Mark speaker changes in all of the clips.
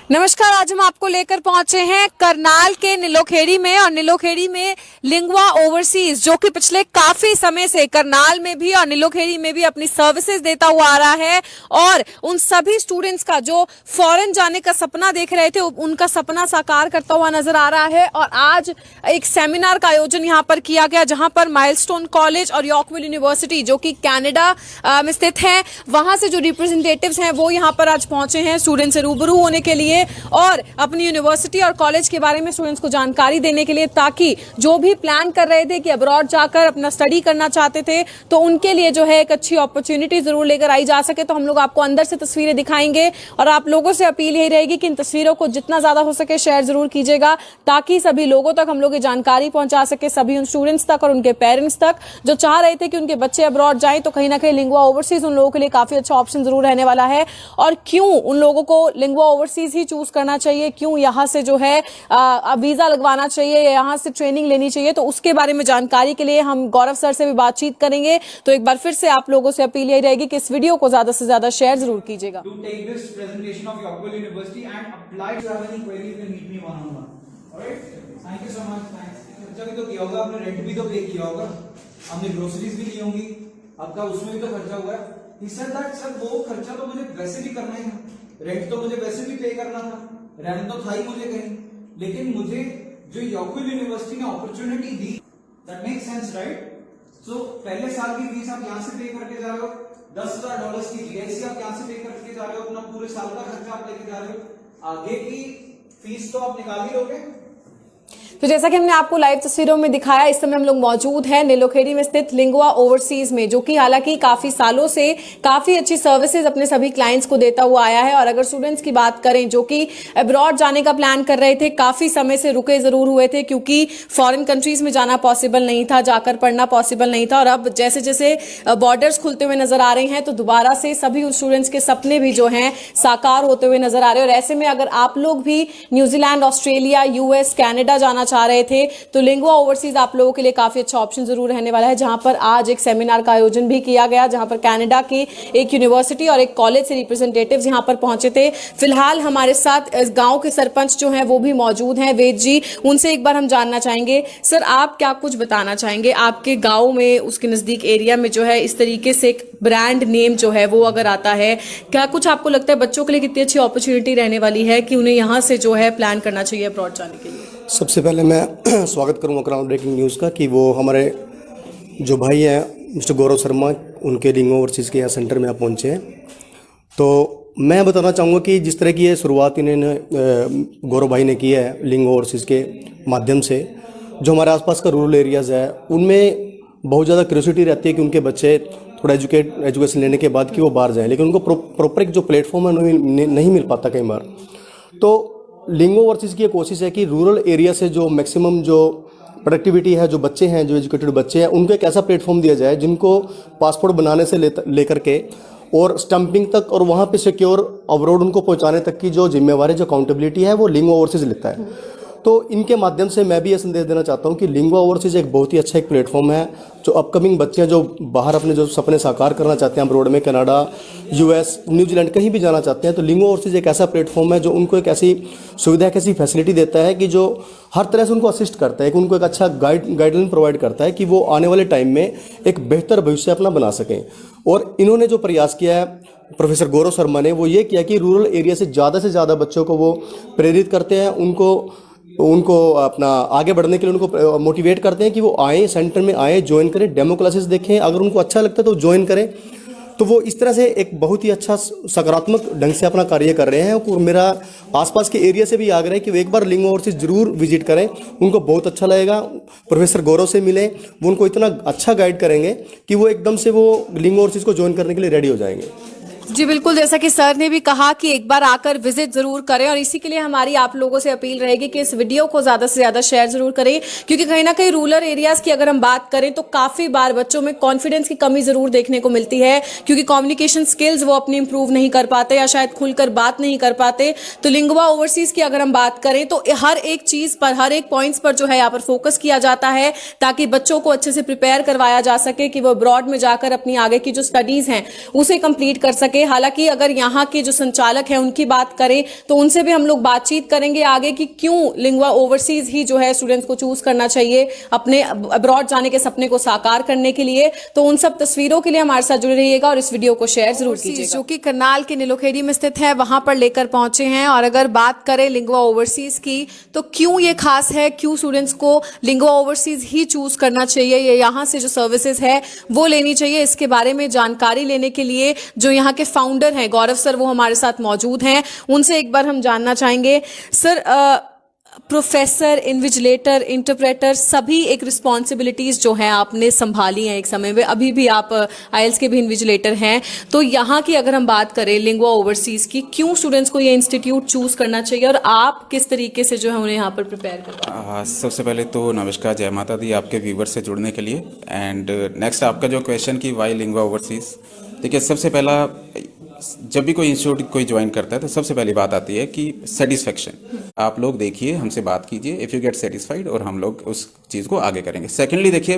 Speaker 1: नमस्कार। आज हम आपको लेकर पहुंचे हैं करनाल के नीलोखेड़ी में, और नीलोखेड़ी में लिंगुआ ओवरसीज जो कि पिछले काफी समय से करनाल में भी और नीलोखेड़ी में भी अपनी सर्विसेज देता हुआ आ रहा है, और उन सभी स्टूडेंट्स का जो फॉरेन जाने का सपना देख रहे थे उनका सपना साकार करता हुआ नजर आ रहा है। और आज एक सेमिनार का आयोजन यहाँ पर किया गया, जहां पर माइलस्टोन कॉलेज और यॉर्कविल यूनिवर्सिटी जो कि कनाडा में स्थित है, वहां से जो रिप्रेजेंटेटिव्स हैं वो यहाँ पर आज पहुंचे हैं स्टूडेंट से रूबरू होने के लिए और अपनी यूनिवर्सिटी और कॉलेज के बारे में स्टूडेंट्स को जानकारी देने के लिए, ताकि जो भी प्लान कर रहे थे कि अब्रॉड जाकर अपना स्टडी करना चाहते थे तो उनके लिए जो है एक अच्छी अपॉर्चुनिटी जरूर लेकर आई जा सके। तो हम लोग आपको अंदर से तस्वीरें दिखाएंगे और आप लोगों से अपील यही रहेगी कि इन तस्वीरों को जितना ज्यादा हो सके शेयर जरूर कीजिएगा, ताकि सभी लोगों तक हम लोग ये जानकारी पहुंचा सके, सभी उन स्टूडेंट्स तक और उनके पेरेंट्स तक जो चाह रहे थे कि उनके बच्चे अब्रॉड जाएं। तो कहीं ना कहीं लिंगुआ ओवरसीज उन लोगों के लिए काफी अच्छा ऑप्शन जरूर रहने वाला है। और क्यों उन लोगों को लिंगुआ ओवरसीज ही चूज करना चाहिए, क्यों यहाँ से जो है वीजा लगवाना चाहिए या यहाँ से ट्रेनिंग लेनी चाहिए, तो उसके बारे में जानकारी के लिए हम गौरव सर से भी बातचीत करेंगे। तो एक बार फिर से आप लोगों से अपील यही रहेगी कि इस वीडियो को ज्यादा से ज्यादा शेयर जरूर कीजिएगा।
Speaker 2: हमने ग्रोसरीज भी ली होंगी, आपका उसमें भी तो खर्चा हुआ है। सर वो खर्चा तो मुझे वैसे भी करना ही था, रेंट तो मुझे वैसे भी पे करना था, रहना तो था ही मुझे कहीं, लेकिन मुझे जो यॉर्कविल यूनिवर्सिटी ने अपॉर्चुनिटी दी, that make sense right. So पहले साल की फीस आप यहाँ से पे करके जा रहे हो, $10,000 की जीएसटी आप यहाँ से पे करके जा रहे हो, अपना पूरे साल का खर्चा आप लेके जा रहे हो, आगे की फीस तो आप निकाल ही लोगे।
Speaker 1: तो जैसा कि हमने आपको लाइव तस्वीरों में दिखाया, इस समय हम लोग मौजूद हैं नीलोखेड़ी में स्थित लिंगुआ ओवरसीज में, जो कि हालांकि काफी सालों से काफी अच्छी सर्विसेज अपने सभी क्लाइंट्स को देता हुआ आया है। और अगर स्टूडेंट्स की बात करें जो कि अब्रॉड जाने का प्लान कर रहे थे, काफी समय से रुके जरूर हुए थे क्योंकि फॉरेन कंट्रीज में जाना पॉसिबल नहीं था, जाकर पढ़ना पॉसिबल नहीं था, और अब जैसे जैसे बॉर्डर्स खुलते हुए नजर आ रहे हैं तो दोबारा से सभी उन स्टूडेंट्स के सपने भी जो हैं साकार होते हुए नजर आ रहे हैं। और ऐसे में अगर आप लोग भी न्यूजीलैंड, ऑस्ट्रेलिया, यूएस, कनाडा जाना चाह रहे थे तो लिंगुआ ओवरसीज आप लोगों के लिए काफी अच्छा ऑप्शन जरूर रहने वाला है, जहां पर आज एक सेमिनार का आयोजन भी किया गया, जहां पर कनाडा की एक यूनिवर्सिटी और एक कॉलेज से रिप्रेजेंटेटिव्स यहां पर पहुंचे थे। फिलहाल हमारे साथ इस गांव के सरपंच जो हैं वो भी मौजूद हैं, वेद जी, उनसे एक बार हम जानना चाहेंगे। सर, आप क्या कुछ बताना चाहेंगे, आपके गांव में, उसके नजदीक एरिया में जो है इस तरीके से एक ब्रांड नेम जो है वो अगर आता है, क्या कुछ आपको लगता है बच्चों के लिए कितनी अच्छी अपॉर्चुनिटी रहने वाली है कि उन्हें यहाँ से जो है प्लान करना चाहिए अब्रॉड जाने के लिए?
Speaker 3: सबसे पहले मैं स्वागत करूंगा ग्राउंड ब्रेकिंग न्यूज़ का कि वो हमारे जो भाई हैं मिस्टर गौरव शर्मा, उनके लिंगुआ ओवरसीज के यहाँ सेंटर में आप पहुँचे हैं। तो मैं बताना चाहूँगा कि जिस तरह की ये शुरुआत इन्होंने गौरव भाई ने की है लिंगुआ ओवरसीज के माध्यम से, जो हमारे आसपास का रूरल एरियाज़ है उनमें बहुत ज़्यादा क्यूरियोसिटी रहती है कि उनके बच्चे थोड़ा एजुकेशन लेने के बाद कि वो बाहर जाएँ, लेकिन उनको प्रॉपर एक जो प्लेटफॉर्म है नहीं मिल पाता कई बार। तो लिंगुआ ओवरसीज की ये कोशिश है कि रूरल एरिया से जो मैक्सिमम जो प्रोडक्टिविटी है, जो बच्चे हैं, जो एजुकेटेड बच्चे हैं, उनको एक ऐसा प्लेटफॉर्म दिया जाए जिनको पासपोर्ट बनाने से लेकर के और स्टम्पिंग तक और वहाँ पे सिक्योर अब्रॉड उनको पहुँचाने तक की जो जिम्मेवारी, जो अकाउंटेबिलिटी है वो लिंगुआ ओवरसीज लेता है। तो इनके माध्यम से मैं भी ये संदेश देना चाहता हूँ कि लिंगुआ ओवरसीज एक बहुत ही अच्छा एक प्लेटफॉर्म है। जो अपकमिंग बच्चे हैं, जो बाहर अपने जो सपने साकार करना चाहते हैं अब्रॉड में, कनाडा, यूएस, न्यूजीलैंड कहीं भी जाना चाहते हैं, तो लिंगुआ ओवरसीज एक ऐसा प्लेटफॉर्म है जो उनको एक ऐसी सुविधा, एक ऐसी फैसिलिटी देता है कि जो हर तरह से उनको असिस्ट करता है, उनको एक अच्छा गाइडलाइन प्रोवाइड करता है कि वो आने वाले टाइम में एक बेहतर भविष्य अपना बना सकें। और इन्होंने जो प्रयास किया है प्रोफेसर गौरव शर्मा ने, वो ये किया कि रूरल एरिया से ज़्यादा बच्चों को वो प्रेरित करते हैं, उनको अपना आगे बढ़ने के लिए उनको मोटिवेट करते हैं कि वो आए, सेंटर में आए, ज्वाइन करें, डेमो क्लासेस देखें, अगर उनको अच्छा लगता है तो ज्वाइन करें। तो वो इस तरह से एक बहुत ही अच्छा सकारात्मक ढंग से अपना कार्य कर रहे हैं। और मेरा आसपास के एरिया से भी आग्रह है कि वो एक बार लिंगुआ ओवरसीज जरूर विजिट करें, उनको बहुत अच्छा लगेगा। प्रोफेसर गौरव से मिलें, वो उनको इतना अच्छा गाइड करेंगे कि वो एकदम से वो लिंगुआ ओवरसीज को ज्वाइन करने के लिए रेडी हो जाएंगे।
Speaker 1: जी बिल्कुल, जैसा कि सर ने भी कहा कि एक बार आकर विजिट जरूर करें, और इसी के लिए हमारी आप लोगों से अपील रहेगी कि इस वीडियो को ज्यादा से ज्यादा शेयर जरूर करें, क्योंकि कहीं ना कहीं रूरल एरियाज की अगर हम बात करें तो काफी बार बच्चों में कॉन्फिडेंस की कमी जरूर देखने को मिलती है, क्योंकि कम्युनिकेशन स्किल्स वो अपनी इंप्रूव नहीं कर पाते या शायद खुलकर बात नहीं कर पाते। तो लिंगुआ ओवरसीज की अगर हम बात करें तो हर एक चीज पर, हर एक पॉइंट्स पर जो है यहाँ पर फोकस किया जाता है, ताकि बच्चों को अच्छे से प्रिपेयर करवाया जा सके कि वो अब्रॉड में जाकर अपनी आगे की जो स्टडीज हैं उसे कंप्लीट कर सके। सके। हालांकि अगर यहाँ के जो संचालक हैं उनकी बात करें तो उनसे भी हम लोग बातचीत करेंगे आगे कि क्यों लिंगुआ ओवरसीज ही जो है स्टूडेंट्स को चूज करना चाहिए अपने अब्रॉड जाने के सपने को साकार करने के लिए। तो उन सब तस्वीरों के लिए हमारे साथ जुड़े रहिएगा और इस वीडियो को शेयर जरूर कीजिएगा। जो कि करनाल के नीलोखेड़ी में स्थित है वहां पर लेकर पहुंचे हैं। और अगर बात करें लिंगुआ ओवरसीज की तो क्यों ये खास है, क्यों स्टूडेंट्स को लिंगुआ ओवरसीज ही चूज करना चाहिए, ये यहाँ से जो सर्विसेज है वो लेनी चाहिए, इसके बारे में जानकारी लेने के लिए जो यहाँ के फाउंडर हैं गौरव सर वो हमारे साथ मौजूद हैं। उनसे एक बार हम जानना चाहेंगे। सर, प्रोफेसर, इन्विजिलेटर, इंटरप्रेटर सभी एक रिस्पॉन्सिबिलिटीज जो हैं आपने संभाली हैं एक समय में, अभी भी आप आईएल्स के भी इन्विजिलेटर हैं। तो यहाँ की अगर हम बात करें लिंगुआ ओवरसीज की, क्यों स्टूडेंट्स को ये इंस्टीट्यूट चूज करना चाहिए और आप किस तरीके से जो है उन्हें यहाँ पर प्रिपेयर करवा?
Speaker 4: सबसे पहले तो नमस्कार, जय माता दी आपके व्यूवर से जुड़ने के लिए। एंड नेक्स्ट आपका जो क्वेश्चन कि वाई लिंगुआ ओवरसीज, देखिए सबसे पहला जब भी कोई इंस्टीट्यूट कोई ज्वाइन करता है तो सबसे पहली बात आती है कि सेटिस्फेक्शन। आप लोग देखिए, हमसे बात कीजिए, इफ़ यू गेट सेटिस्फाइड और हम लोग उस चीज़ को आगे करेंगे। सेकेंडली देखिए,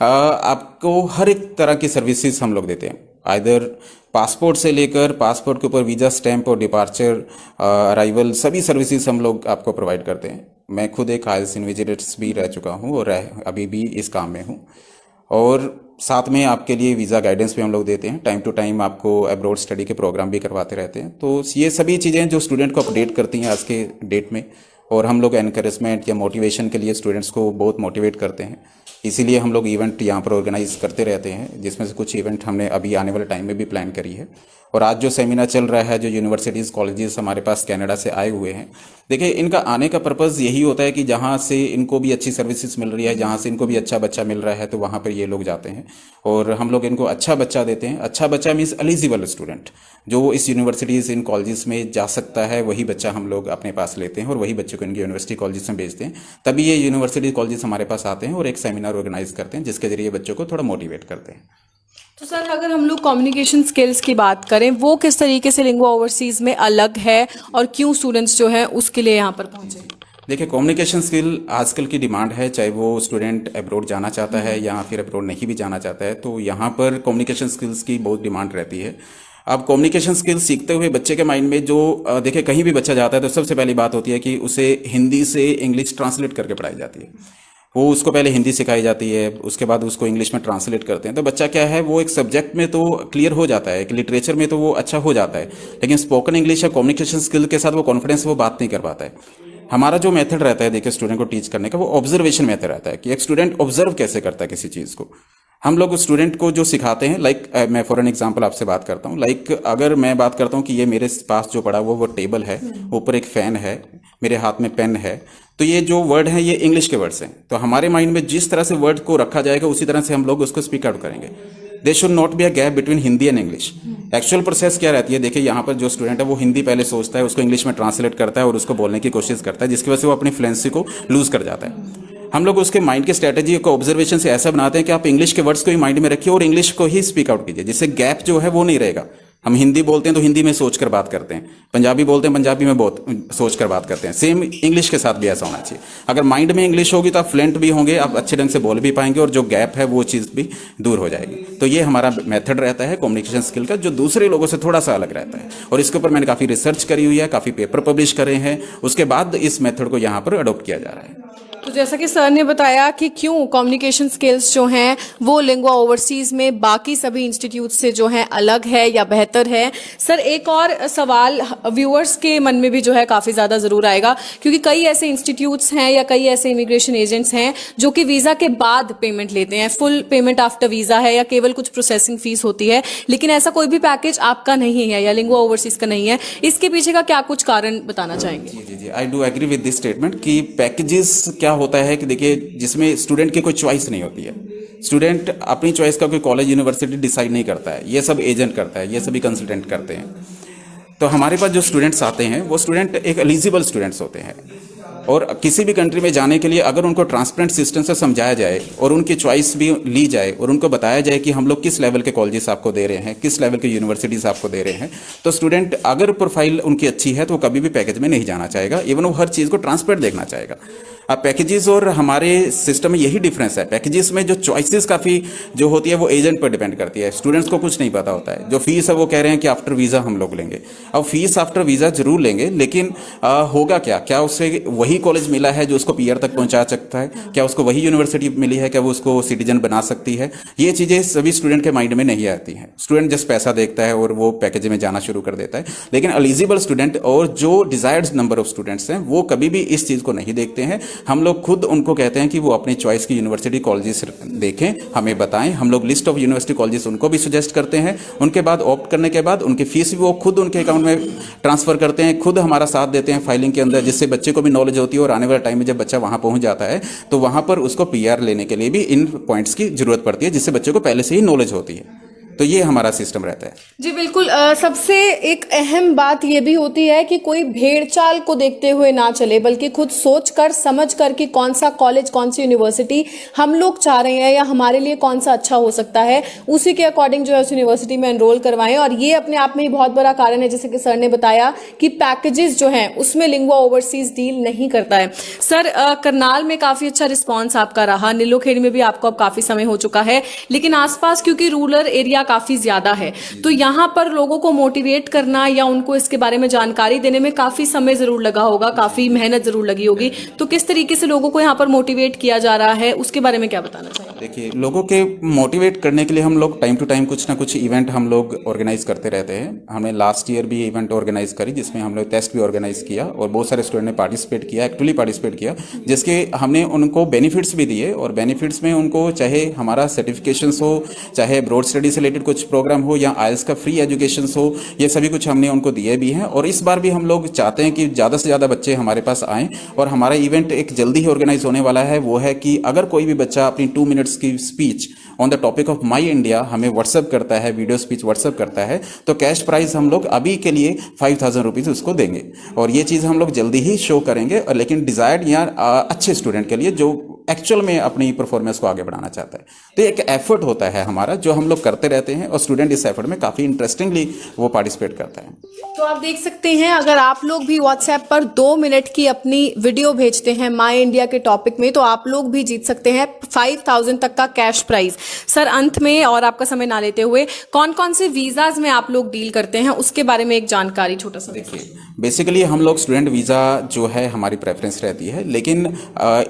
Speaker 4: आपको हर एक तरह की सर्विसेज हम लोग देते हैं, आइदर पासपोर्ट से लेकर पासपोर्ट के ऊपर वीज़ा स्टैंप और डिपार्चर अराइवल सभी सर्विसेज हम लोग आपको प्रोवाइड करते हैं। मैं खुद एक आईएलटीएस इन्विजिलेटर भी रह चुका हूँ और अभी भी इस काम में हूँ। और साथ में आपके लिए वीज़ा गाइडेंस भी हम लोग देते हैं, टाइम टू टाइम आपको अब्रॉड स्टडी के प्रोग्राम भी करवाते रहते हैं। तो ये सभी चीज़ें जो स्टूडेंट को अपडेट करती हैं आज के डेट में, और हम लोग एनकरेजमेंट या मोटिवेशन के लिए स्टूडेंट्स को बहुत मोटिवेट करते हैं। इसीलिए हम लोग इवेंट यहाँ पर ऑर्गेनाइज करते रहते हैं, जिसमें से कुछ इवेंट हमने अभी आने वाले टाइम में भी प्लान करी है। और आज जो सेमिनार चल रहा है, जो यूनिवर्सिटीज़ कॉलेजेस हमारे पास कनाडा से आए हुए हैं, देखिए इनका आने का पर्पज़ यही होता है कि जहाँ से इनको भी अच्छी सर्विसेज मिल रही है, जहाँ से इनको भी अच्छा बच्चा मिल रहा है, तो वहाँ पर ये लोग जाते हैं और हम लोग इनको अच्छा बच्चा देते हैं। अच्छा बच्चा मीन्स एलिजिबल स्टूडेंट, जो इस यूनिवर्सिटीज़ इन कॉलेजेस में जा सकता है, वही बच्चा हम लोग अपने पास लेते हैं और वही बच्चे को इनकी यूनिवर्सिटी कॉलेजेस में भेजते हैं। तभी ये यूनिवर्सिटी कॉलेजेस हमारे पास आते हैं और एक सेमिनार ऑर्गेनाइज करते हैं, जिसके जरिए बच्चों को थोड़ा मोटिवेट करते हैं।
Speaker 1: तो सर, अगर हम लोग कम्युनिकेशन स्किल्स की बात करें, वो किस तरीके से लिंगुआ ओवरसीज में अलग है और क्यों स्टूडेंट्स जो है उसके लिए यहाँ पर पहुंचे?
Speaker 4: देखिए, कम्युनिकेशन स्किल आजकल की डिमांड है, चाहे वो स्टूडेंट अब्रॉड जाना चाहता है या फिर अब्रॉड नहीं भी जाना चाहता है, तो यहाँ पर कम्युनिकेशन स्किल्स की बहुत डिमांड रहती है। अब कम्युनिकेशन स्किल्स सीखते हुए बच्चे के माइंड में जो देखिए कहीं भी बच्चा जाता है तो सबसे पहली बात होती है कि उसे हिंदी से इंग्लिश ट्रांसलेट करके पढ़ाई जाती है। वो उसको पहले हिंदी सिखाई जाती है, उसके बाद उसको इंग्लिश में ट्रांसलेट करते हैं। तो बच्चा क्या है, वो एक सब्जेक्ट में तो क्लियर हो जाता है, एक लिटरेचर में तो वो अच्छा हो जाता है, लेकिन स्पोकन इंग्लिश या कम्युनिकेशन स्किल के साथ वो कॉन्फिडेंस वो बात नहीं कर पाता है। हमारा जो मेथड रहता है देखिए स्टूडेंट को टीच करने का, वो ऑब्जर्वेशन मेथड रहता है कि एक स्टूडेंट ऑब्जर्व कैसे करता है किसी चीज़ को। हम लोग स्टूडेंट को जो सिखाते हैं, मैं फॉर एन एग्जांपल आपसे बात करता हूँ, अगर मैं बात करता हूँ कि ये मेरे पास जो पड़ा वो टेबल है, ऊपर एक फैन है, मेरे हाथ में पेन है, तो ये जो वर्ड हैं ये इंग्लिश के वर्ड्स हैं। तो हमारे माइंड में जिस तरह से वर्ड को रखा जाएगा उसी तरह से हम लोग उसको स्पीक आउट करेंगे। They should not be a gap between Hindi and English. Actual process क्या रहती है, देखिए यहाँ पर जो स्टूडेंट है वो हिंदी पहले सोचता है, उसको इंग्लिश में ट्रांसलेट करता है और उसको बोलने की कोशिश करता है, जिसकी वजह से वो अपनी फ्लुएंसी को लूज कर जाता है। हम लोग उसके माइंड की स्ट्रेटेजी को ऑब्जर्वेशन से ऐसा बनाते हैं कि आप इंग्लिश के वर्ड्स को ही माइंड में रखिए और इंग्लिश को ही स्पीक आउट कीजिए, जिससे गैप जो है वो नहीं रहेगा। हम हिंदी बोलते हैं तो हिंदी में सोचकर बात करते हैं, पंजाबी बोलते हैं पंजाबी में बहुत सोचकर बात करते हैं। सेम इंग्लिश के साथ भी ऐसा होना चाहिए। अगर माइंड में इंग्लिश होगी तो आप फ्लुएंट भी होंगे, आप अच्छे ढंग से बोल भी पाएंगे और जो गैप है वो चीज़ भी दूर हो जाएगी। तो ये हमारा मेथड रहता है कम्युनिकेशन स्किल का, जो दूसरे लोगों से थोड़ा सा अलग रहता है। और इसके ऊपर मैंने काफ़ी रिसर्च करी हुई है, काफ़ी पेपर पब्लिश करे हैं, उसके बाद इस मेथड को यहाँ पर अडोप्ट किया जा रहा है।
Speaker 1: तो जैसा कि सर ने बताया कि क्यों कम्युनिकेशन स्किल्स जो हैं वो लिंगुआ ओवरसीज में बाकी सभी इंस्टीट्यूट से जो है अलग है या बेहतर है। सर, एक और सवाल व्यूअर्स के मन में भी जो है काफ़ी ज़्यादा ज़रूर आएगा, क्योंकि कई ऐसे इंस्टीट्यूट्स हैं या कई ऐसे इमिग्रेशन एजेंट्स हैं जो कि वीज़ा के बाद पेमेंट लेते हैं, फुल पेमेंट आफ्टर वीज़ा है या केवल कुछ प्रोसेसिंग फीस होती है, लेकिन ऐसा कोई भी पैकेज आपका नहीं है या लिंगुआ ओवरसीज का नहीं है। इसके पीछे का क्या कुछ कारण बताना चाहेंगे?
Speaker 4: जी, I do agree with this statement कि पैकेजेस क्या होता है कि देखिए जिसमें स्टूडेंट की कोई चॉइस नहीं होती है। स्टूडेंट अपनी चॉइस का कोई कॉलेज यूनिवर्सिटी डिसाइड नहीं करता है, ये सब एजेंट करता है, ये सभी कंसल्टेंट करते हैं। तो हमारे पास जो स्टूडेंट्स आते हैं वो स्टूडेंट एक एलिजिबल स्टूडेंट्स होते हैं, और किसी भी कंट्री में जाने के लिए अगर उनको ट्रांसपेरेंट सिस्टम से समझाया जाए और उनकी चॉइस भी ली जाए और उनको बताया जाए कि हम लोग किस लेवल के कॉलेजेस आपको दे रहे हैं, किस लेवल के यूनिवर्सिटीज़ आपको दे रहे हैं, तो स्टूडेंट अगर प्रोफाइल उनकी अच्छी है तो वो कभी भी पैकेज में नहीं जाना चाहेगा, इवन वो हर चीज़ को ट्रांसपेरेंट देखना चाहेगा। अब पैकेजेस और हमारे सिस्टम में यही डिफरेंस है। पैकेजेस में जो चॉइसेस काफ़ी जो होती है वो एजेंट पर डिपेंड करती है, स्टूडेंट्स को कुछ नहीं पता होता है। जो फीस है वो कह रहे हैं कि आफ्टर वीज़ा हम लोग लेंगे। अब फीस आफ्टर वीज़ा जरूर लेंगे, लेकिन होगा क्या उसे वही कॉलेज मिला है जो उसको पीआर तक पहुंचा सकता है? क्या उसको वही यूनिवर्सिटी मिली है? क्या वो उसको सिटीजन बना सकती है? ये चीज़ें सभी स्टूडेंट के माइंड में नहीं आती हैं। स्टूडेंट जस्ट पैसा देखता है और वो पैकेज में जाना शुरू कर देता है। लेकिन एलिजिबल स्टूडेंट और जो डिजायर्ड नंबर ऑफ स्टूडेंट्स हैं वो कभी भी इस चीज़ को नहीं देखते हैं। हम लोग खुद उनको कहते हैं कि वो अपनी चॉइस की यूनिवर्सिटी कॉलेजेस देखें, हमें बताएं। हम लोग लिस्ट ऑफ यूनिवर्सिटी कॉलेजेस उनको भी सजेस्ट करते हैं। उनके बाद ऑप्ट करने के बाद उनकी फीस भी वो खुद उनके अकाउंट में ट्रांसफर करते हैं, खुद हमारा साथ देते हैं फाइलिंग के अंदर, जिससे बच्चे को भी नॉलेज होती है और आने वाले टाइम में जब बच्चा वहां पहुंच जाता है तो वहां पर उसको पीआर लेने के लिए भी इन पॉइंट्स की जरूरत पड़ती है, जिससे बच्चे को पहले से ही नॉलेज होती है। तो ये हमारा सिस्टम रहता है।
Speaker 5: जी बिल्कुल। सबसे एक अहम बात ये भी होती है कि कोई भेड़ चाल को देखते हुए ना चले, बल्कि खुद सोच कर समझ कर कि कौन सा कॉलेज, कौन सी यूनिवर्सिटी हम लोग चाह रहे हैं या हमारे लिए कौन सा अच्छा हो सकता है, उसी के अकॉर्डिंग जो है उस यूनिवर्सिटी में एनरोल करवाएं। और ये अपने आप में ही बहुत बड़ा कारण है, जैसे कि सर ने बताया कि पैकेजेस जो हैं उसमें लिंगुआ ओवरसीज डील नहीं करता है। सर, करनाल में काफी अच्छा रिस्पॉन्स आपका रहा, नीलोखेड़ी में भी आपको अब काफी समय हो चुका है, लेकिन आसपास क्योंकि रूरल एरिया काफी ज्यादा है तो यहाँ पर लोगों को मोटिवेट करना या उनको इसके बारे में जानकारी देने में काफी समय जरूर लगा होगा, काफी मेहनत जरूर लगी होगी। तो किस तरीके से लोगों को यहाँ पर मोटिवेट किया जा रहा है, उसके बारे में क्या बताना चाहिए?
Speaker 4: देखिए, लोगों के मोटिवेट करने के लिए हम लोग टाइम टू टाइम कुछ ना कुछ इवेंट हम लोग ऑर्गेनाइज करते रहते हैं। हमने लास्ट ईयर भी इवेंट ऑर्गेनाइज करी, जिसमें हम लोग टेस्ट भी ऑर्गेनाइज किया और बहुत सारे स्टूडेंट ने पार्टिसिपेट किया, एक्टिवली पार्टिसिपेट किया, जिसके हमने उनको बेनिफिट्स भी दिए। और बेनिफिट्स में उनको चाहे हमारा सर्टिफिकेशन हो, चाहे ब्रॉड स्टडी से रिलेटेड कुछ प्रोग्राम हो या आइल्स का फ्री एजुकेशन हो, ये सभी कुछ हमने उनको दिए भी हैं। और इस बार भी हम लोग चाहते हैं कि ज़्यादा से ज़्यादा बच्चे हमारे पास आएँ। और हमारा इवेंट एक जल्दी ही ऑर्गेनाइज होने वाला है, वो है कि अगर कोई भी बच्चा अपनी 2 मिनट्स की speech on the topic of my India हमें व्हाट्सअप करता है, वीडियो स्पीच व्हाट्सअप करता है, तो कैश प्राइज हम लोग अभी के लिए 5000 रुपीज़ उसको देंगे। और ये चीज़ हम लोग जल्दी ही शो करेंगे, और लेकिन डिजायर्ड या अच्छे स्टूडेंट के लिए जो एक्चुअल में अपनी परफॉर्मेंस को आगे बढ़ाना चाहता है। तो एक एफर्ट होता है हमारा जो हम लोग करते रहते हैं, और स्टूडेंट इस एफर्ट में काफ़ी इंटरेस्टिंगली वो पार्टिसिपेट करता है।
Speaker 5: तो आप देख सकते हैं, अगर आप लोग भी व्हाट्सएप पर 2 मिनट की अपनी वीडियो भेजते हैं माई इंडिया के टॉपिक में, तो आप लोग भी जीत सकते हैं 5000 तक का कैश प्राइज। सर, अंत में और आपका समय ना लेते हुए, कौन कौन से वीजाज में आप लोग डील करते हैं उसके बारे में एक जानकारी छोटा सा।
Speaker 4: देखिए, बेसिकली हम लोग स्टूडेंट वीज़ा जो है हमारी प्रेफरेंस रहती है, लेकिन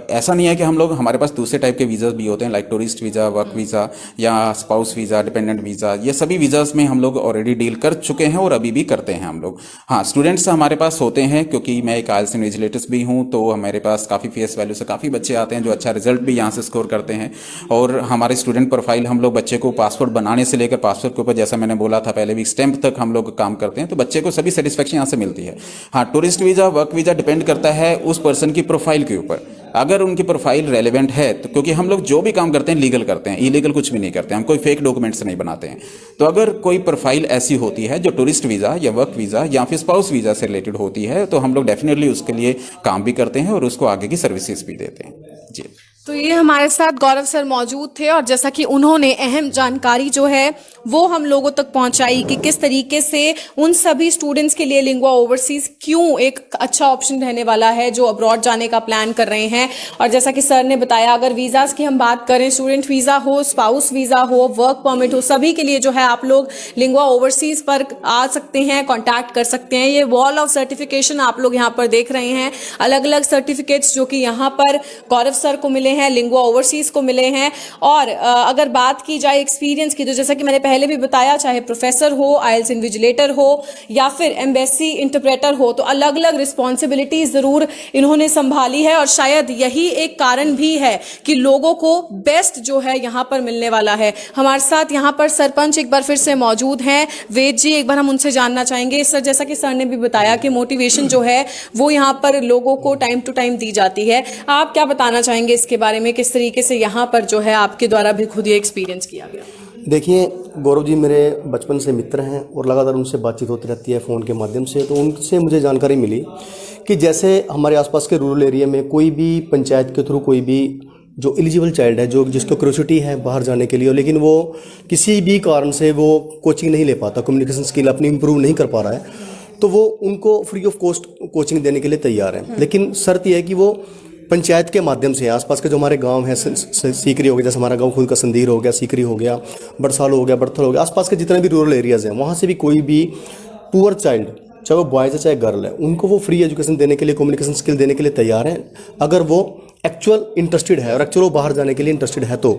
Speaker 4: ऐसा नहीं है कि हम लोग, हमारे पास दूसरे टाइप के वीज़ा भी होते हैं, like tourist visa, work visa या स्पाउस वीज़ा, डिपेंडेंट वीज़ा। ये सभी वीज़ाज में हम लोग ऑलरेडी डील कर चुके हैं और अभी भी करते हैं हम लोग। हाँ, स्टूडेंट्स हमारे पास होते हैं, क्योंकि मैं एक आइल्स इन्विजिलेटर भी हूँ, तो हमारे पास काफ़ी फेस वैल्यू से काफ़ी बच्चे आते हैं जो अच्छा रिजल्ट भी यहाँ से स्कोर करते हैं। और हमारे स्टूडेंट प्रोफाइल, हम लोग बच्चे को पासपोर्ट बनाने से लेकर पासपोर्ट के ऊपर, जैसा मैंने बोला था पहले भी, स्टैंप तक हम लोग काम करते हैं, तो बच्चे को सभी सेटिस्फेक्शन यहाँ से मिलती है। हाँ, tourist visa, work visa depend करता है उस पर्सन की प्रोफाइल के ऊपर। अगर उनकी प्रोफाइल रेलेवेंट है तो, क्योंकि हम लोग जो भी काम करते हैं लीगल करते हैं, इलीगल कुछ भी नहीं करते, हम कोई फेक डॉक्यूमेंट्स नहीं बनाते हैं। तो अगर कोई प्रोफाइल ऐसी होती है जो टूरिस्ट वीज़ा या वर्क वीज़ा या फिर स्पाउस वीज़ा से रिलेटेड होती है, तो हम लोग डेफिनेटली उसके लिए काम भी करते हैं और उसको आगे की सर्विसेज भी देते हैं। जी,
Speaker 5: तो ये हमारे साथ गौरव सर मौजूद थे, और जैसा कि उन्होंने अहम जानकारी जो है वो हम लोगों तक पहुंचाई कि किस तरीके से उन सभी स्टूडेंट्स के लिए लिंगुआ ओवरसीज क्यों एक अच्छा ऑप्शन रहने वाला है जो अब्रॉड जाने का प्लान कर रहे हैं। और जैसा कि सर ने बताया, अगर वीजास की हम बात करें, स्टूडेंट वीजा हो, स्पाउस वीजा हो, वर्क परमिट हो, सभी के लिए जो है आप लोग लिंगुआ ओवरसीज पर आ सकते हैं, कॉन्टैक्ट कर सकते हैं। ये वॉल ऑफ सर्टिफिकेशन आप लोग यहाँ पर देख रहे हैं, अलग अलग सर्टिफिकेट्स जो कि यहाँ पर गौरव सर को मिले हैं, लिंगुआ ओवरसीज को मिले हैं। और अगर बात की जाए एक्सपीरियंस की, तो जैसा कि मैंने पहले भी बताया, चाहे प्रोफेसर हो, आइल्स इन्विजिलेटर हो या फिर एम्बेसी इंटरप्रेटर हो, तो अलग अलग रिस्पॉन्सिबिलिटीज जरूर इन्होंने संभाली है। और शायद यही एक कारण भी है कि लोगों को बेस्ट जो है यहाँ पर मिलने वाला है। हमारे साथ यहाँ पर सरपंच एक बार फिर से मौजूद हैं, वेद जी, एक बार हम उनसे जानना चाहेंगे। सर, जैसा कि सर ने भी बताया कि मोटिवेशन जो है वो यहाँ पर लोगों को टाइम टू टाइम दी जाती है, आप क्या बताना चाहेंगे इसके बारे में, किस तरीके से यहाँ पर जो है आपके द्वारा भी खुद ये एक्सपीरियंस किया गया?
Speaker 3: देखिए, गौरव जी मेरे बचपन से मित्र हैं और लगातार उनसे बातचीत होती रहती है फ़ोन के माध्यम से। तो उनसे मुझे जानकारी मिली कि जैसे हमारे आसपास के रूरल एरिया में कोई भी पंचायत के थ्रू कोई भी जो एलिजिबल चाइल्ड है, जो जिसको क्यूरियोसिटी है बाहर जाने के लिए, लेकिन वो किसी भी कारण से वो कोचिंग नहीं ले पाता, कम्युनिकेशन स्किल अपनी इंप्रूव नहीं कर पा रहा है, तो वो उनको फ्री ऑफ कॉस्ट कोचिंग देने के लिए तैयार है। लेकिन शर्त यह है कि वो पंचायत के माध्यम से आसपास के जो हमारे गांव हैं, सीकरी हो गया, जैसे हमारा गांव खुद का संदीर हो गया, सीकरी हो गया, बरसाल हो गया, बड़थल हो गया, आसपास के जितने भी रूरल एरियाज़ हैं, वहाँ से भी कोई भी पुअर चाइल्ड, चाहे वो बॉयज़ है चाहे गर्ल है, उनको वो फ्री एजुकेशन देने के लिए, कम्युनिकेशन स्किल देने के लिए तैयार हैं, अगर वो एक्चुअल इंटरेस्टेड है और एक्चुअल वो बाहर जाने के लिए इंटरेस्टेड है तो।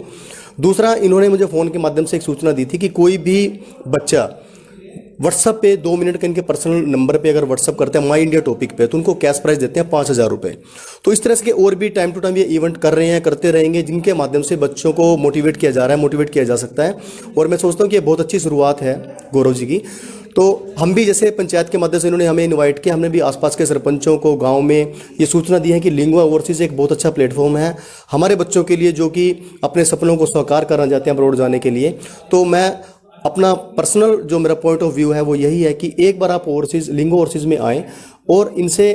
Speaker 3: दूसरा, इन्होंने मुझे फ़ोन के माध्यम से एक सूचना दी थी कि कोई भी बच्चा व्हाट्सअप पे 2 मिनट के इनके पर्सनल नंबर पे अगर व्हाट्सअप करते हैं माई इंडिया टॉपिक पे, तो उनको कैश प्राइज देते हैं 5,000 रुपये। तो इस तरह से और भी टाइम टू टाइम ये इवेंट कर रहे हैं, करते रहेंगे, जिनके माध्यम से बच्चों को मोटिवेट किया जा रहा है, मोटिवेट किया जा सकता है। और मैं सोचता हूँ कि ये बहुत अच्छी शुरुआत है गौरव जी की। तो हम भी जैसे पंचायत के माध्यम से इन्होंने हमें इनवाइट किया, हमने भी आसपास के सरपंचों को गांव में ये सूचना दी है कि लिंगुआ ओवरसीज एक बहुत अच्छा प्लेटफॉर्म है हमारे बच्चों के लिए, जो कि अपने सपनों को साकार करना चाहते हैं अब्रॉड जाने के लिए। तो मैं अपना पर्सनल जो मेरा पॉइंट ऑफ व्यू है वो यही है कि एक बार आप ओवरसीज, लिंगो ओवरसीज में आएँ और इनसे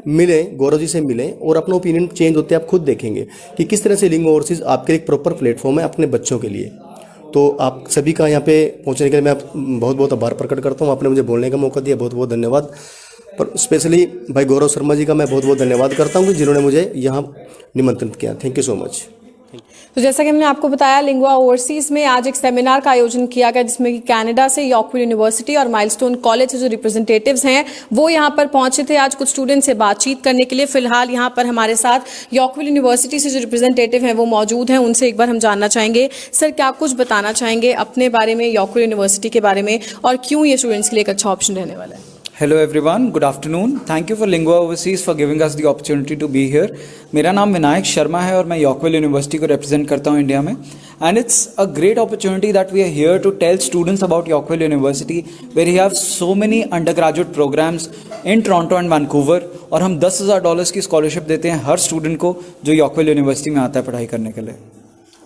Speaker 3: मिलें, गौरव जी से मिलें, और अपना ओपिनियन चेंज होते आप खुद देखेंगे कि किस तरह से लिंगो ओवरसीज आपके एक प्रॉपर प्लेटफॉर्म है अपने बच्चों के लिए। तो आप सभी का यहाँ पे पहुँचने के लिए मैं बहुत बहुत आभार प्रकट करता हूँ। आपने मुझे बोलने का मौका दिया, बहुत बहुत धन्यवाद। पर स्पेशली भाई गौरव शर्मा जी का मैं बहुत बहुत धन्यवाद करता हूँ कि जिन्होंने मुझे यहाँ निमंत्रित किया। Thank you so much.
Speaker 5: तो जैसा कि हमने आपको बताया, लिंगुआ ओवरसीज में आज एक सेमिनार का आयोजन किया गया, जिसमें कि कनाडा से यॉर्कविल यूनिवर्सिटी और माइलस्टोन कॉलेज से जो रिप्रेजेंटेटिव्स हैं वो यहाँ पर पहुंचे थे आज कुछ स्टूडेंट से बातचीत करने के लिए। फिलहाल यहाँ पर हमारे साथ यॉर्कविल यूनिवर्सिटी से जो रिप्रेजेंटेटिव हैं वो मौजूद हैं, उनसे एक बार हम जानना चाहेंगे। सर, क्या कुछ बताना चाहेंगे अपने बारे में, यॉर्कविल यूनिवर्सिटी के बारे में, और क्यों ये स्टूडेंट्स के लिए एक अच्छा ऑप्शन रहने वाला है?
Speaker 6: Hello everyone, good afternoon. Thank you for Lingua Overseas for giving us the opportunity to be here. मेरा नाम विनायक शर्मा है और मैं यॉर्कविल यूनिवर्सिटी को रिप्रेजेंट करता हूँ इंडिया में। And it's a great opportunity that we are here to tell students about Yorkville University, where we have so many undergraduate programs in Toronto and Vancouver, और हम $10,000 की स्कॉलरशिप देते हैं हर स्टूडेंट को जो यॉर्कविल यूनिवर्सिटी में आता है पढ़ाई करने के लिए।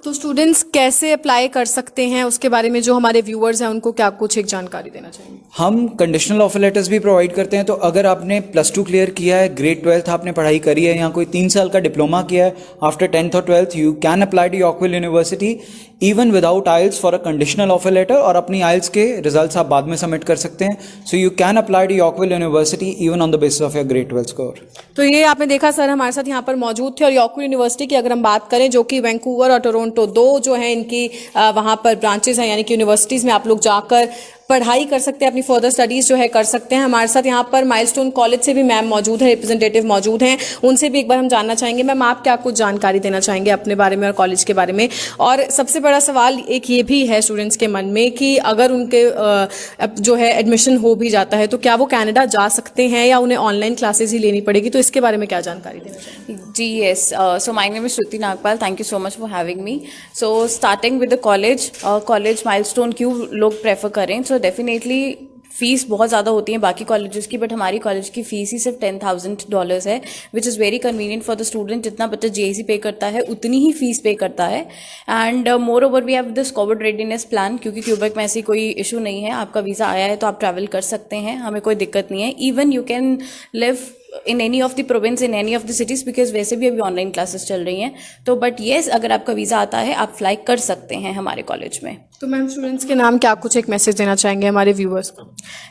Speaker 5: तो स्टूडेंट्स कैसे अप्लाई कर सकते हैं, उसके बारे में जो हमारे व्यूअर्स हैं उनको क्या कुछ एक जानकारी देना चाहेंगे?
Speaker 6: हम कंडीशनल ऑफर लेटर्स भी प्रोवाइड करते हैं। तो अगर आपने +2 क्लियर किया है, ग्रेड 12th आपने पढ़ाई करी है, या कोई 3 साल का डिप्लोमा किया है, आफ्टर 10th और 12th you can apply to Yorkville university even without IELTS for a conditional offer letter, और अपनी आइल्स के रिजल्ट्स आप बाद में सबमिट कर सकते हैं। So you can apply to Yorkville university even on the basis of your grade 12 score.
Speaker 5: तो ये आपने देखा, सर हमारे साथ यहाँ पर मौजूद थे। और यॉर्कविल यूनिवर्सिटी की अगर हम बात करें, जो कि वैंकूवर और टोरंटो दो जो है इनकी वहाँ पर ब्रांचेस हैं, यानी कि यूनिवर्सिटीज़ में आप लोग जाकर पढ़ाई कर सकते हैं, अपनी फर्दर स्टडीज जो है कर सकते हैं। हमारे साथ यहाँ पर माइलस्टोन कॉलेज से भी मैम मौजूद है, रिप्रेजेंटेटिव मौजूद हैं, उनसे भी एक बार हम जानना चाहेंगे। मैम, आप क्या कुछ जानकारी देना चाहेंगे अपने बारे में और कॉलेज के बारे में? और सबसे बड़ा सवाल एक ये भी है स्टूडेंट्स के मन में कि अगर उनके जो है एडमिशन हो भी जाता है तो क्या वो कनाडा जा सकते हैं या उन्हें ऑनलाइन क्लासेस ही लेनी पड़ेगी? तो इसके बारे में क्या जानकारी देना चाहेंगे?
Speaker 7: जी yes, so my name is Shruti Nagpal, thank you so much for having me. So starting with the college milestone क्यों लोग प्रेफर करें? सो डेफिनेटली फीस बहुत ज़्यादा होती है बाकी कॉलेजेस की, बट हमारी कॉलेज की फीस ही सिर्फ $10,000 है, which is very convenient for the student. जितना बच्चा JEC पे करता है उतनी ही फीस पे करता है। And moreover we have this covid readiness plan, क्योंकि क्यूबेक में ऐसी कोई इशू नहीं है, आपका वीज़ा आया है तो आप ट्रैवल कर सकते हैं, हमें कोई दिक्कत नहीं है। Even you can live in any of the province, in any of the cities, because वैसे भी अभी ऑनलाइन क्लासेस चल रही हैं। तो बट येस, अगर आपका वीज़ा आता है आप फ्लाई कर सकते हैं हमारे कॉलेज में।
Speaker 5: तो मैम, स्टूडेंट्स के नाम क्या कुछ एक मैसेज देना चाहेंगे हमारे व्यूअर्स को?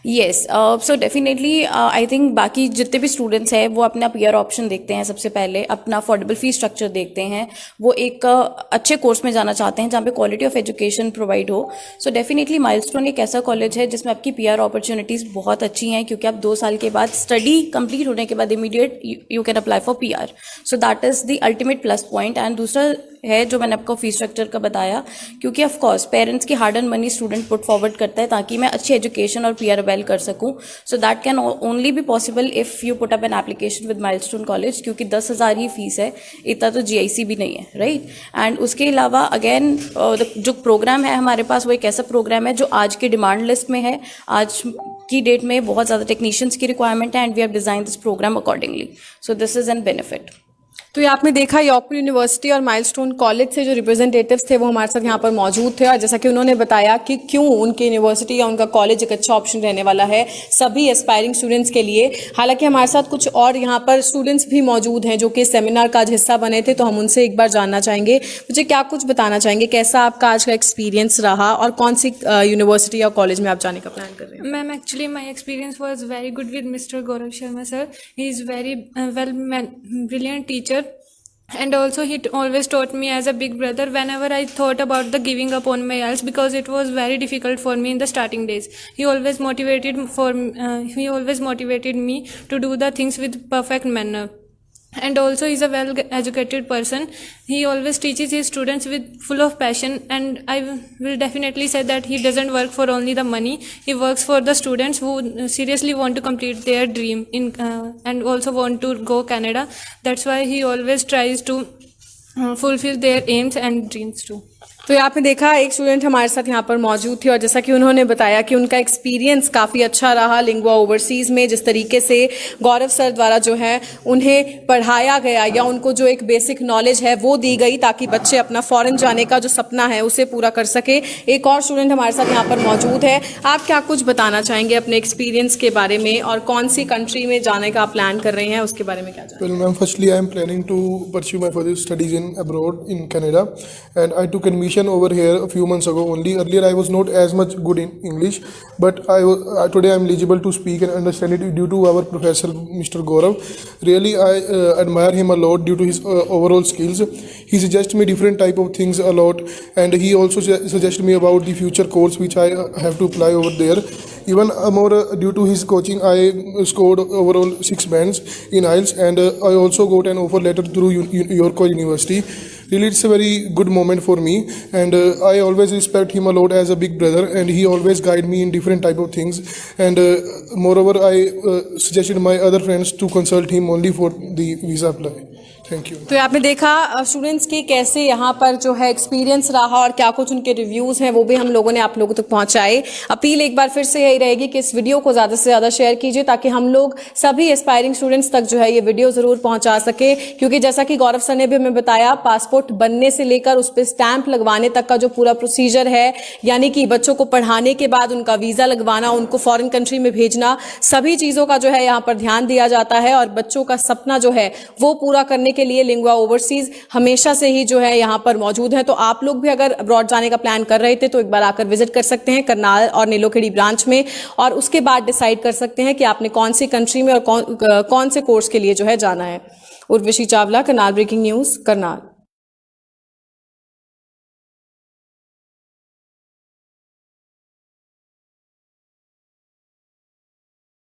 Speaker 7: Yes, so definitely I think बाकी जितने भी स्टूडेंट्स हैं वो अपना पीआर ऑप्शन देखते हैं, सबसे पहले अपना अफोर्डेबल फी स्ट्रक्चर देखते हैं, वो एक अच्छे कोर्स में जाना चाहते हैं जहाँ पे क्वालिटी ऑफ एजुकेशन प्रोवाइड हो। सो डेफिनेटली माइलस्टोन एक ऐसा कॉलेज है जिसमें आपकी पीआर अपॉर्चुनिटीज़ बहुत अच्छी हैं, क्योंकि आप 2 साल के बाद स्टडी कंप्लीट होने के बाद immediate you can apply for PR. So that is the ultimate plus point. And दूसरा है जो मैंने आपको फी स्ट्रक्चर का बताया, क्योंकि ऑफ कोर्स पेरेंट्स की hard and money student put forward करता है ताकि मैं अच्छी एजुकेशन और पीआर अवेल कर सकूं। So that can only be possible if you put up an application with milestone college, क्योंकि 10,000 ही फीस है, इतना तो GIC भी नहीं है, राइट। एंड उसके अलावा अगेन जो प्रोग्राम है हमारे पास वो एक ऐसा प्रोग्राम है जो आज की डिमांड लिस्ट में है। आज की डेट में बहुत ज़्यादा टेक्नीशियंस की रिक्वायरमेंट है, and we have design this program accordingly. So this is an benefit.
Speaker 5: तो ये आपने देखा, यॉर्कविल यूनिवर्सिटी और माइलस्टोन कॉलेज से जो रिप्रेजेंटेटिव्स थे वो हमारे साथ यहाँ पर मौजूद थे, और जैसा कि उन्होंने बताया कि क्यों उनकी यूनिवर्सिटी या उनका कॉलेज एक अच्छा ऑप्शन रहने वाला है सभी एस्पायरिंग स्टूडेंट्स के लिए। हालांकि हमारे साथ कुछ और यहाँ पर स्टूडेंट्स भी मौजूद हैं जो कि सेमिनार का आज हिस्सा बने थे, तो हम उनसे एक बार जानना चाहेंगे। मुझे क्या कुछ बताना चाहेंगे, कैसा आपका आज का एक्सपीरियंस रहा और कौन सी यूनिवर्सिटी या कॉलेज में आप जाने का प्लान कर रहे हैं?
Speaker 8: Ma'am, actually my experience was very good with Mr. Gaurav Sharma sir. He is very brilliant teacher. And also he always taught me as a big brother whenever I thought about the giving up on my IELTS, because it was very difficult for me in the starting days. He always motivated me to do the things with perfect manner. And also he's a well educated person. He always teaches his students with full of passion, and I will definitely say that he doesn't work for only the money. He works for the students who seriously want to complete their dream and also want to go Canada. That's why he always tries to fulfill their aims and dreams too.
Speaker 5: तो यहाँ पे देखा एक student हमारे साथ यहाँ पर मौजूद थी और जैसा कि उन्होंने बताया कि उनका एक्सपीरियंस काफ़ी अच्छा रहा लिंगुआ ओवरसीज़ में, जिस तरीके से गौरव सर द्वारा जो है उन्हें पढ़ाया गया या उनको जो एक बेसिक नॉलेज है वो दी गई ताकि बच्चे अपना फॉरेन जाने का जो सपना है उसे पूरा कर सके। एक और स्टूडेंट हमारे साथ यहाँ पर मौजूद है, आप क्या कुछ बताना चाहेंगे अपने एक्सपीरियंस के बारे में और कौन सी कंट्री में जाने का आप प्लान कर रहे हैं उसके बारे में क्या
Speaker 9: Well, ma'am, firstly, I am planning to pursue my further studies in abroad in Canada, and I took admission over here a few months ago only. Earlier, I was not as much good in English, but today I am eligible to speak and understand it due to our professor, Mr. Gaurav. Really, I admire him a lot due to his overall skills. He suggests me different type of things a lot, and he also suggested me about the future course which I have to apply over there. Even more due to his coaching, I scored overall 6 bands in IELTS, and I also got an offer letter through York University. Really, it's a very good moment for me, and I always respect him a lot as a big brother, and he always guide me in different type of things. And moreover, I suggested my other friends to consult him only for the visa apply. Thank you.
Speaker 5: तो आपने देखा students के कैसे यहाँ पर जो है experience रहा और क्या कुछ उनके रिव्यूज हैं वो भी हम लोगों ने आप लोगों तक पहुंचाए। अपील एक बार फिर से यही रहेगी कि इस वीडियो को ज्यादा से ज्यादा शेयर कीजिए ताकि हम लोग सभी एस्पायरिंग स्टूडेंट्स तक जो है ये वीडियो जरूर पहुंचा सके, क्योंकि जैसा कि गौरव सर ने भी हमें बताया, पासपोर्ट बनने से लेकर उस पर स्टैंप लगवाने तक का जो पूरा प्रोसीजर है, यानी कि बच्चों को पढ़ाने के बाद उनका वीजा लगवाना, उनको फॉरेन कंट्री में भेजना, सभी चीजों का जो है यहाँ पर ध्यान दिया जाता है और बच्चों का सपना जो है वो पूरा करने के लिए लिंगुआ ओवरसीज हमेशा से ही जो है यहाँ पर मौजूद है। तो आप लोग भी अगर अब्रॉड जाने का प्लान कर रहे थे तो एक बार आकर विजिट कर सकते हैं करनाल और नीलोखेड़ी ब्रांच में, और उसके बाद डिसाइड कर सकते हैं कि आपने कौन सी कंट्री में और कौन से कोर्स के लिए जो है जाना है। Urvashi Chawla, Karnal breaking news, Karnal.